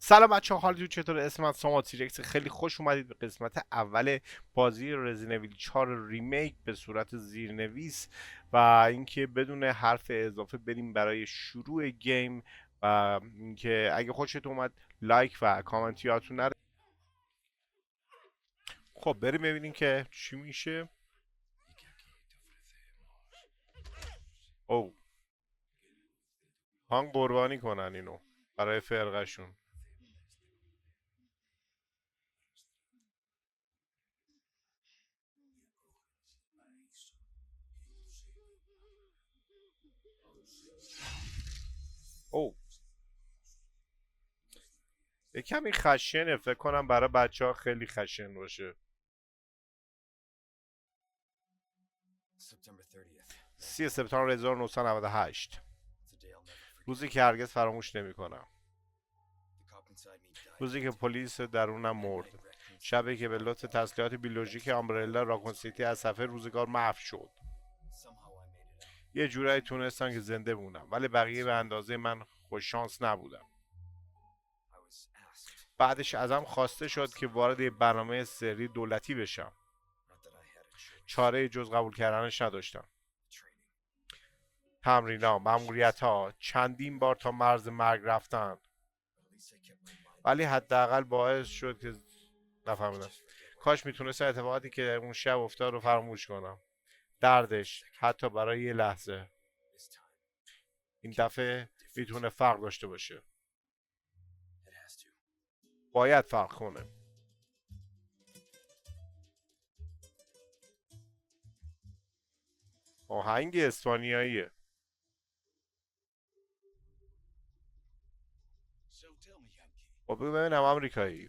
سلام بچه ها، حالتون چطور؟ اسم من سامان تیرکس. خیلی خوش اومدید به قسمت اول بازی رزیدنت ایویل 4 ریمیک به صورت زیرنویس و اینکه بدون حرف اضافه بریم برای شروع گیم و اینکه اگه خوشتون اومد لایک و کامنت یادتون نره. خب بریم ببینیم که چی میشه. او هان قربانی کنن اینو برای فرقشون. او یه کمی خشنه، فکر کنم برای بچه ها خیلی خشن باشه. 30 سپتامبر 1998، روزی که هرگز فراموش نمی‌کنم. روزی که پلیس درونم مرد. شبی که به لطف تسلیحات بیولوژیک آمبرلا راکون سیتی از صفحه روزگار محو شد. یه جورایی تونستم که زنده بمونم، ولی بقیه به اندازه من خوششانس نبودم. بعدش ازم خواسته شد که وارد یه برنامه سری دولتی بشم. چاره جز قبول کردنش نداشتم. تمرین‌ها، مأموریت‌ها، چندین بار تا مرز مرگ رفتن. ولی حداقل باعث شد که نفهمیدم. کاش میتونستم اتفاقاتی که اون شب افتاد رو فراموش کنم. دردش حتی برای یه لحظه. این دفعه میتونه فرق داشته باشه. باید فرق کنه. آهنگ اسپانیاییه. خب بگو ببینم آمریکایی،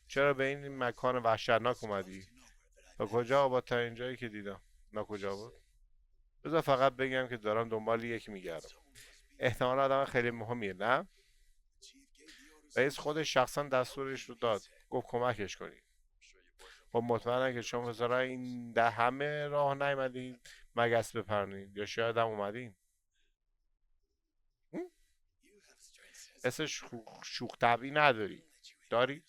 چرا به این مکان وحشتناک اومدی؟ تا کجا؟ با تا اینجایی که دیدم. کجا بود؟ بذار فقط بگم که دارم دنبال یکی میگردم. احتمال آدم خیلی مهمیه، نه؟ رئیس خودش شخصا دستورش رو داد، گفت کمکش کنی. خب مطمئنم که شما پسرها این ده همه راه نیومدین مگس بپرنین، یا شاید هم اومدین. اسم شوخ طبعی نداری؟ داری؟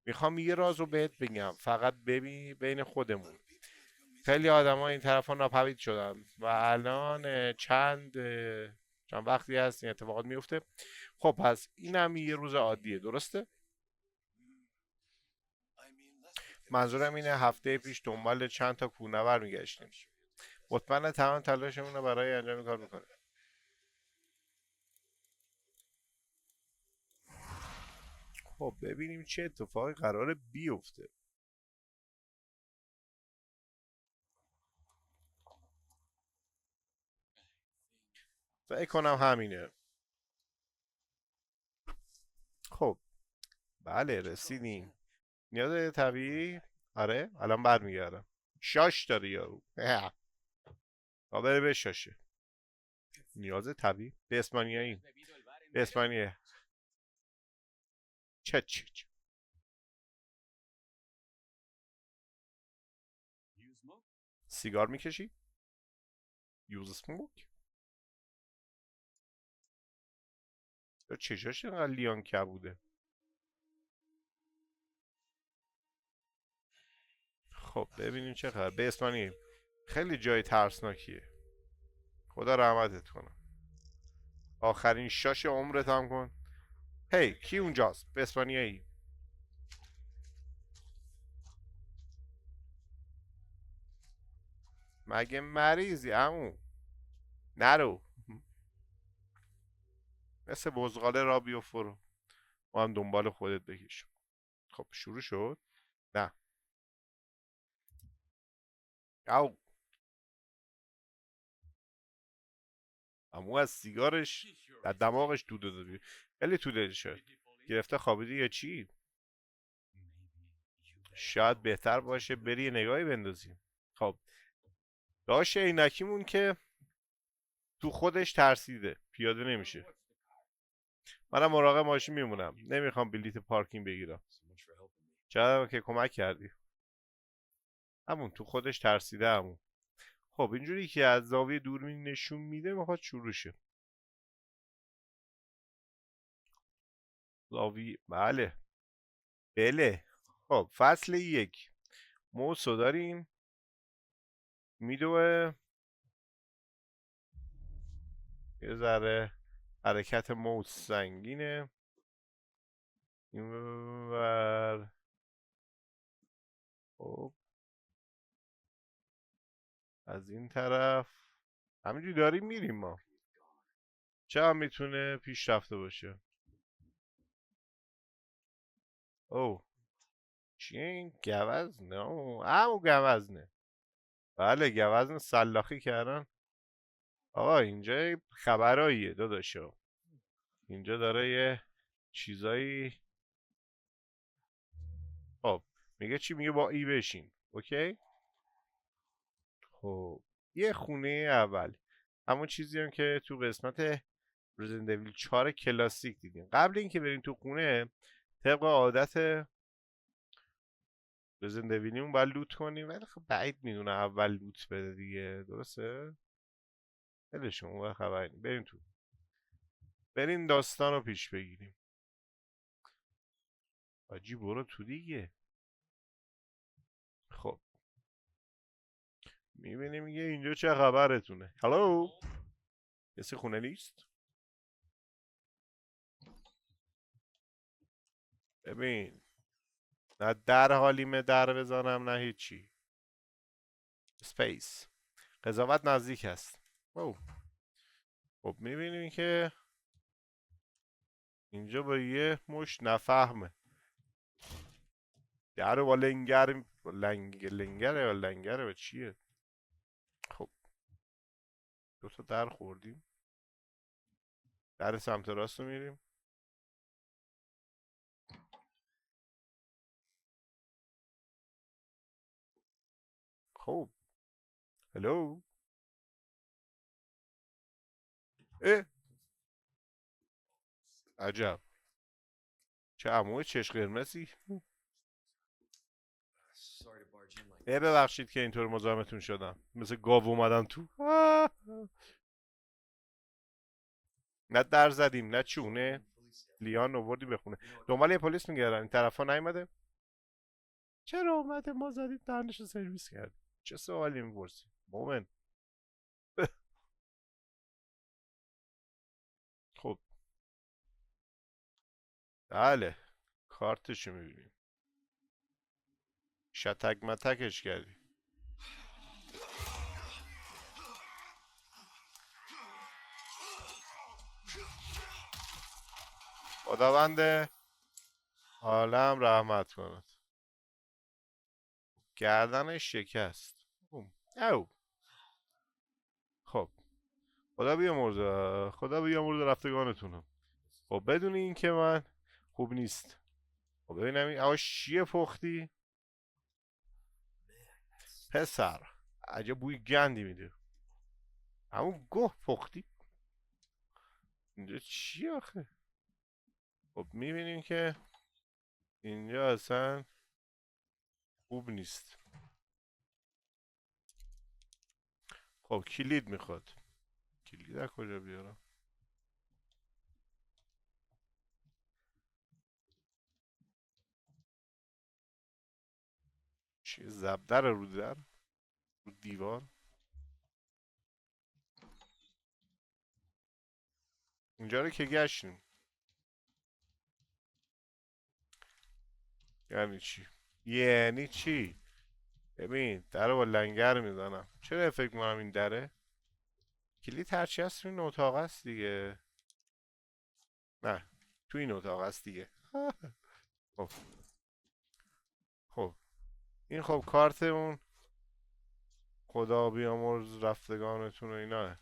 میخوام یه راز رو بهت بگم، فقط ببین بین خودمون. خیلی آدم این طرف ها ناپدید شدن و الان چند وقتی هست این اتفاقات میفته. خب پس این هم یه روز عادیه، درسته؟ منظورم اینه هفته پیش دنبال چند تا کوهنور میگشتیم. مطمئن تمام تلاشمون رو برای انجام این کار میکنه. خب ببینیم چه اتفاقی قراره بیفته. فکر کنم همینه. خب بله رسیدیم. نیاز طبیعی؟ آره الان برمیگردم. شاش داره یارو. تا بره بشاشه. نیاز طبیعی به اسپانیایی. به اسپانیه. چه سیگار میکشی؟ یوز سموک؟ چشاش اینقدر لیان کبوده. خب ببینیم چه خبر. به اسپانیایی. خیلی جای ترسناکیه. خدا رحمتت کنه. آخرین شاش عمرت هم کن. هی کی اونجاست؟ به اسپانیایی. مگه مریضی عمو؟ نرو. مثل بزغاله را بیفرو. ما هم دنبال خودت بکش. خب شروع شد. نه. او عمو از سیگارش در دماغش دود دادی. خیلی طولانی شد. گرفته خوابیدی یا چی؟ شاید بهتر باشه بری یه نگاهی بندازیم. خب داشت عینکیمون که تو خودش ترسیده، پیاده نمیشه. منم مراقب ماشین میمونم، نمیخوام بلیت پارکینگ بگیرم. چرا که کمک کردی. همون تو خودش ترسیده همون. خب اینجوری که از زاویه دوربین نشون میده میخواد شروع شه. زاویه. بله بله. خب فصل 1 موسو داریم میدوه. یه ذره حرکت موس سنگینه. این ور. خب از این طرف همینجوری داریم میریم ما. چه هم میتونه پیش رفته باشه. او چیه این گوزنه؟ همون گوزنه. بله گوزن سلاخی کردن. آقا اینجا خبراییه داداشو. اینجا داره یه چیزایی. خب میگه چی؟ میگه با ای بشین. اوکی. خب یه خونه اول همون چیزی هم که تو قسمت رزیدنت ایویل 4 کلاسیک دیدیم. قبل اینکه بریم تو خونه طبق عادت رزیدنت ایویلیمون باید لوت کنیم، ولی خب بعید میدونه اول لوت بده دیگه. درسته؟ ولشون اون خبری نی. بریم تو. بریم داستان رو پیش بگیریم. حاجی برو تو دیگه. خب میبینیم میگه اینجا چه خبرتونه. هلو کسی خونه نیست؟ ببین نه در حالیمه در بزنم نه هیچی. سپیس قضاوت نزدیک است. او خب میبینیم که اینجا با یه مش نفهمه در با لنگره یا لنگره و چیه. خب دوتا در خوردیم. در سمت راست رو میریم. خب هلو. اه عجب چه عموی چشم قرمزی. ببخشید که اینطور مزاحمتون شدم. مثل گاو اومدم تو. نه در زدیم نه چونه. لیان آوردی بخونه. دنبال یه پلیس میگردن. این طرف ها نیومده؟ چرا اومده؟ ما زدیم دهنش رو سرویس کرد. چه سوالی میپرسی مومن؟ خب بله کارتشو میبینیم. شتک متکش کردی. خداوند عالم رحمت کند. گردنش شکست. او خب خدا بیامرزه. خدا بیامرزه رفتگانتونم. خب بدون این که من خوب نیست. خب ببینم این آش چیه پختی؟ پسر عجب بوی گندی میده. همون گوه پختی. اینجا چی آخه؟ خب میبینیم که اینجا اصلا خوب نیست. خب کلید میخواد. کلید از کجا بیارم؟ چیه زبدر رو در؟ رو دیوار؟ اینجا رو که گشتیم. یعنی چی؟ یعنی چی؟ ببین در رو با لنگر میزنم. چرا فکر میکنم این دره؟ کلید هرچی هست تو این اتاق است دیگه. نه تو این اتاق است دیگه. خب خب این خب کارت اون خدا بیامرز رفتگانتون و اینا.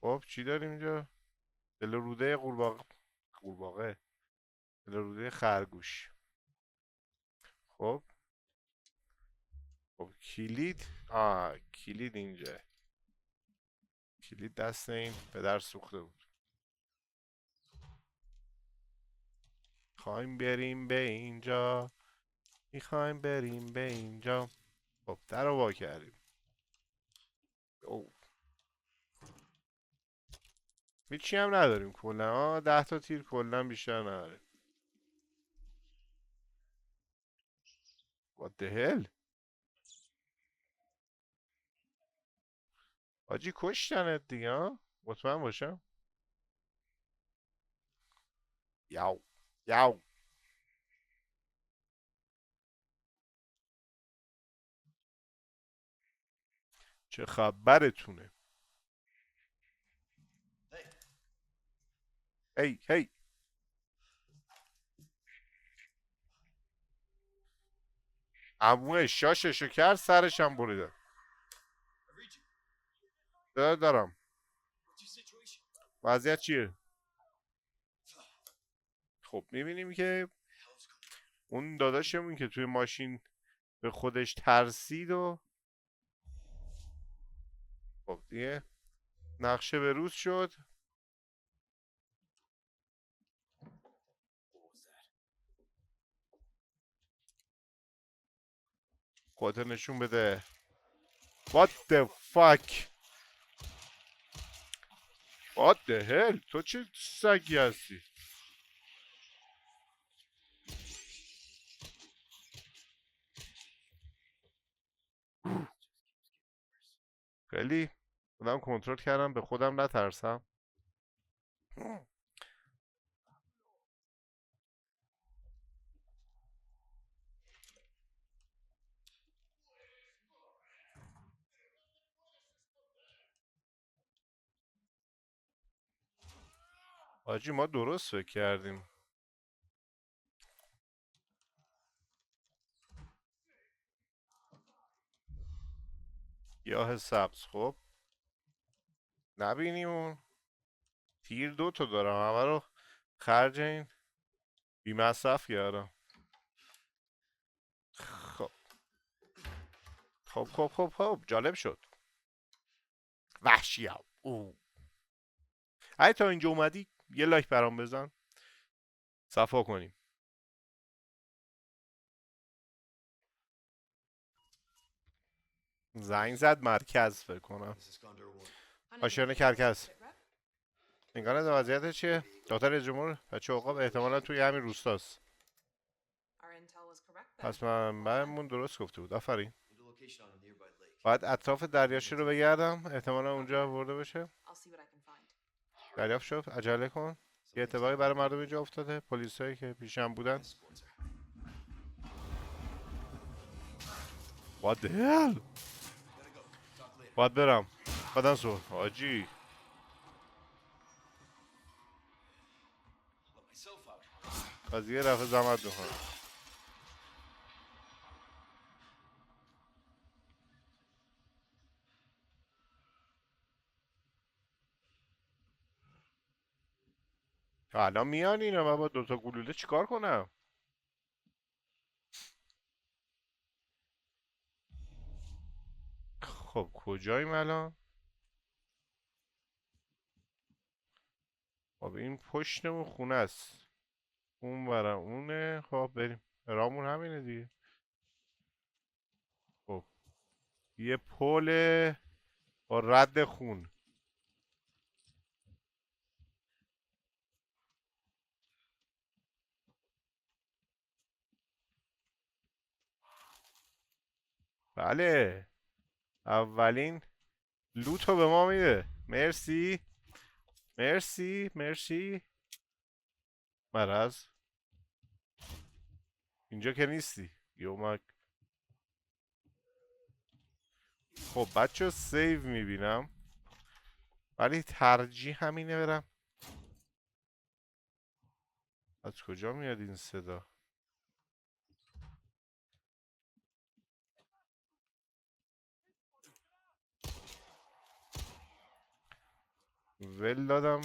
خب چی داریم اینجا؟ دل روده قورباغه. دل روده خرگوش. خب خب کلید. کلید اینجا. کلید دست این پدر سوخته بود. میخوایم بریم به اینجا. میخوایم بریم به اینجا. خب در رو وا کردیم. او هیچی هم نداریم کلا. 10 تا تیر کلا بیشتر نداریم. the hell حاجی کشتنت دیگه ها مطمئن باشم یاو یاو چه خبرتونه هی هی عموه شاششو کرد سرشم بریدم دارم وضعیت چیه خب میبینیم که اون داداشمون که توی ماشین به خودش ترسید و خب دیگه نقشه به روز شد خودت نشون بده What the fuck What the hell تو چه سگی هستی خیلی خودم کنترل کردم به خودم نترسم آجی ما درست فکر کردیم گیاه سبز خب نبینیم اون تیر 2 تا دارم همه رو خرج این بی مصرف کردم خب خب جالب شد وحشی هم او اگه تا اینجا اومدی یه لایک برام بزن صفا کنیم زنگ زد مرکز فکر کنم آشیان کرکس انگار وضعیت چیه؟ دختر رئیس جمهور بچه عقاب احتمالا توی همین روستاست پس منمون درست گفته بود آفرین باید اطراف دریاچه رو بگردم احتمالا اونجا برده بشه دریافت شد عجله کن یه اتفاقی برای مردم اینجا افتاده پلیسایی که پیشم بودن What the hell باید برم بدن سو حاجی از یه دفعه زحمت میکنم الان میان اینا من با 2 تا گلوله چیکار کنم خب کجاییم الان خب این پشتمون خونه است اون برم اونه خب بریم رامون همینه دیگه خب یه پل با رد خون بله اولین لوتو به ما میده مرسی مرسی مرز اینجا که نیستی یومک خب بچه سیو میبینم ولی ترجیح همینه برم از کجا میاد این صدا ول دادم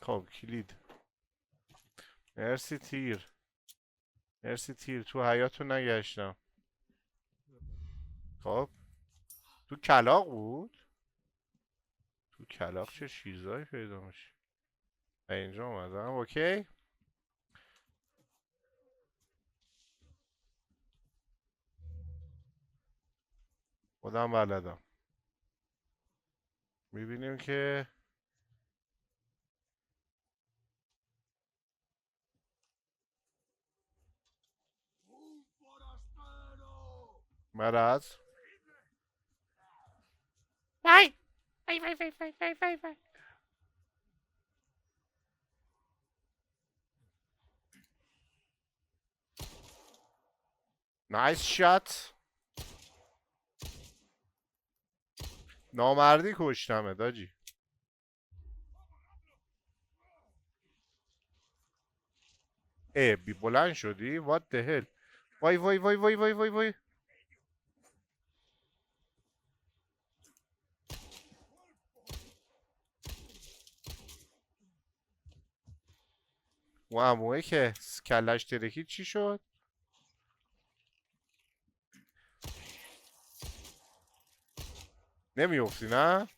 خب کلید مرسی تیر تو حیاتو نگشتم خب تو کلاق بود تو کلاق چه چیزایی پیدا میشه اینجا اومدم اوکی خودم بلدم میبینیم که مرض. وای وای وای وای وای وای وای وای. نایس شات. نامردی کشتمه داجی. بی بلند شدی؟ what the hell. وای وای وای وای وای وای وای. و عموه که کلش ترکی چی شد؟ نمیافتی نه؟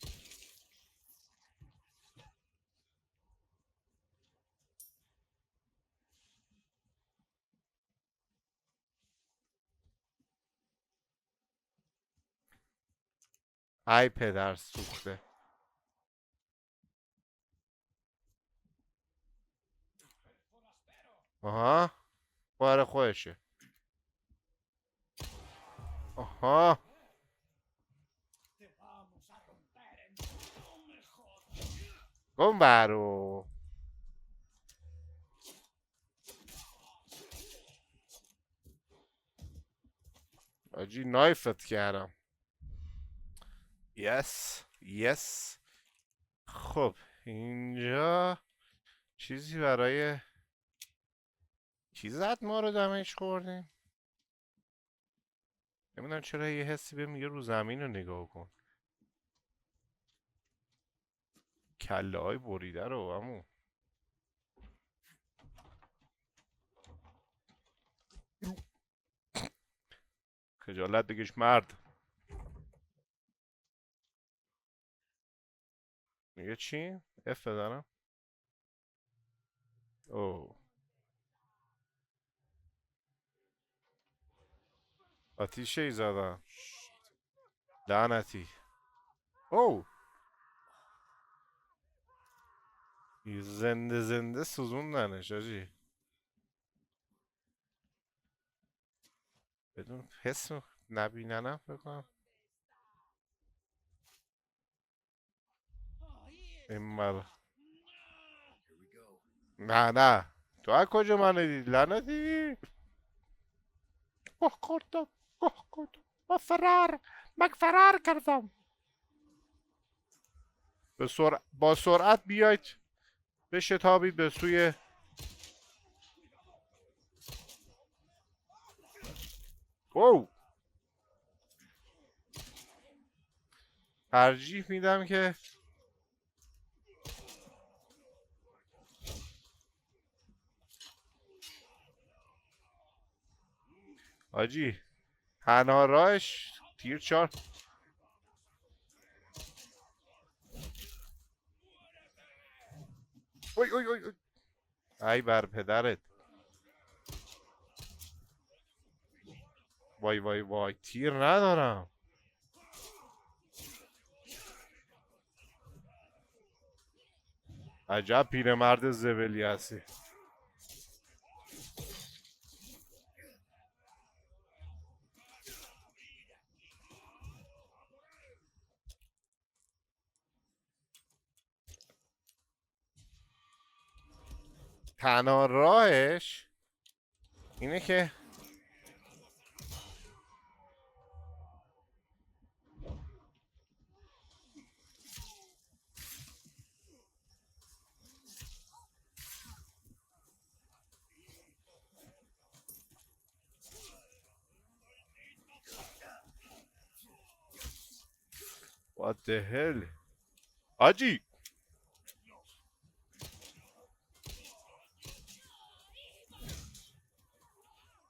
ای پدر سوخته. آها. بار خودشه. آها. گم برو. آجی نایفت کردم. یس یس. خب اینجا چیزی برای کی زد ما رو دمش خوردیم؟ نمیدونم چرا یه حسی بهم میگه رو زمین رو نگاه کن. کله های بریده رو همون. خجالت بکش مرد. میگه چی؟ اف بزنم. او آتیشه ای زدم. لعنتی. او زنده زنده سوزوندنش آجی. بدون حس نبیننم بکنم. این مر نه نه. تو از کجا من دید لعنتی؟ کردم. کردم. من فرار کردم. با سرعت بیاید بشتابید به سوی. او ترجیح میدم که آجی تنها راهش تیر 4. اوی اوی اوی اوی. ای بر پدرت. وای وای وای تیر ندارم. عجب پیرمرد زبلی هستی. تنها راهش اینه که what the hell آجی.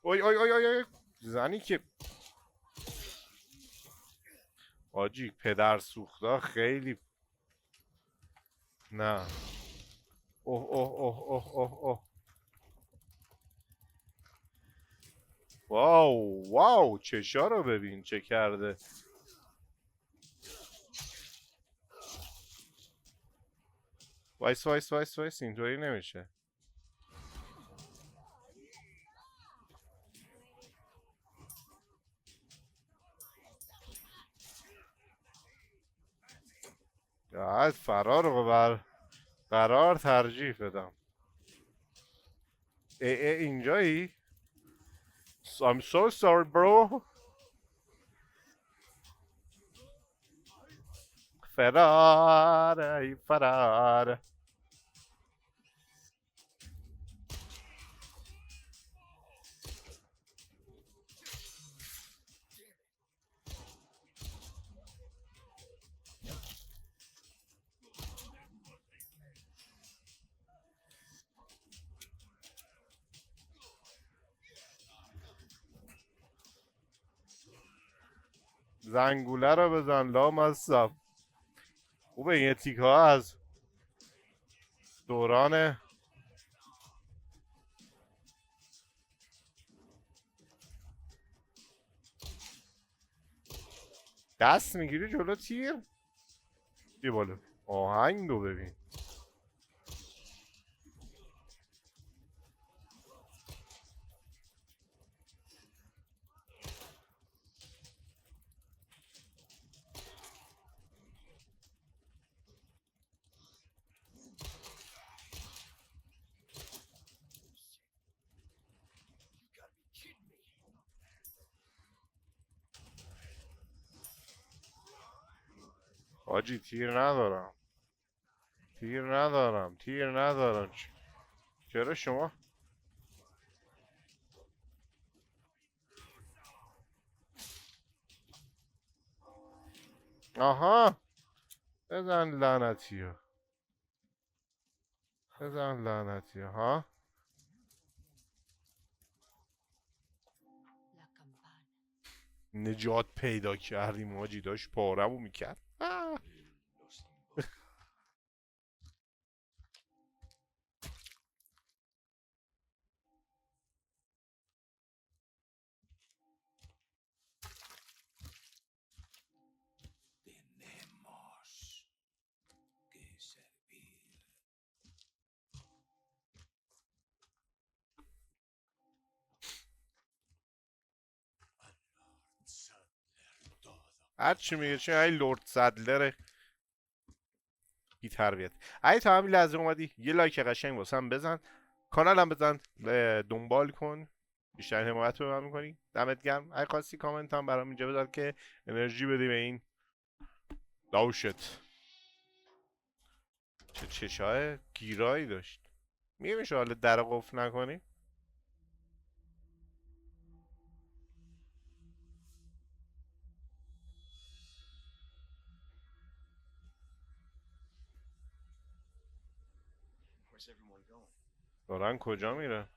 اوی اوی اوی اوی اوی. زنی که آجی پدر سوخته خیلی. نه. اوه اوه اوه اوه اوه اوه. واو واو چشا رو ببین چه کرده. وایس وایس وایس وایس اینطوری نمیشه. از فرار رو قرار ترجیح بدم. اینجایی؟ I'm so sorry bro. فرار ای فرار. زنگوله رو بزن لامصب. خوبه این تیکه ها از دوران دست میگیری جلو تیر. بیا بالا آهنگ رو ببین. حاجی تیر ندارم. تیر ندارم. چرا شما؟ آها بزن لعنتی ها. نجات پیدا کردیم حاجی، داشت پارمو میکرد. هر چی میگه چه ای لورد صدلر بی تربیت. ای تا همین لحظه اومدی یه لایک قشنگ واسم بزن، کانالم بزن، دنبال کن، بیشتر حمایت رو به من میکنی. دمت گرم. ای خواستی کامنت هم برام اینجا بذار که انرژی بدی به این داوشت. چه چشای گیرایی داشت. میشه حالا در قفل نکنی؟ دارن کجا میره؟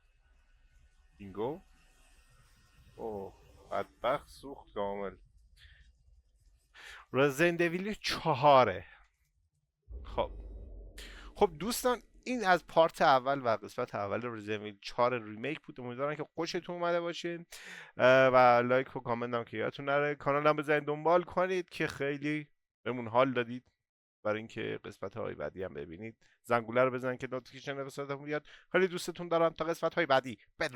بینگو؟ اوه بدبخت سوخت کامل. رزیدنت ایویل 4. خب دوستان این از پارت اول و قسمت اول رزیدنت ایویل 4 ریمیک بود. امیدوارم که خوشتون اومده باشه و لایک و کامنت هم که یادتون نره. کانال هم بزنید دنبال کنید که خیلی بهمون حال دادید برای اینکه قسمت های بعدی هم ببینید. زنگوله رو بزنید که نوتیفیکیشن قسمتمون بیاد. خیلی دوستتون دارم. تا قسمت های بعدی.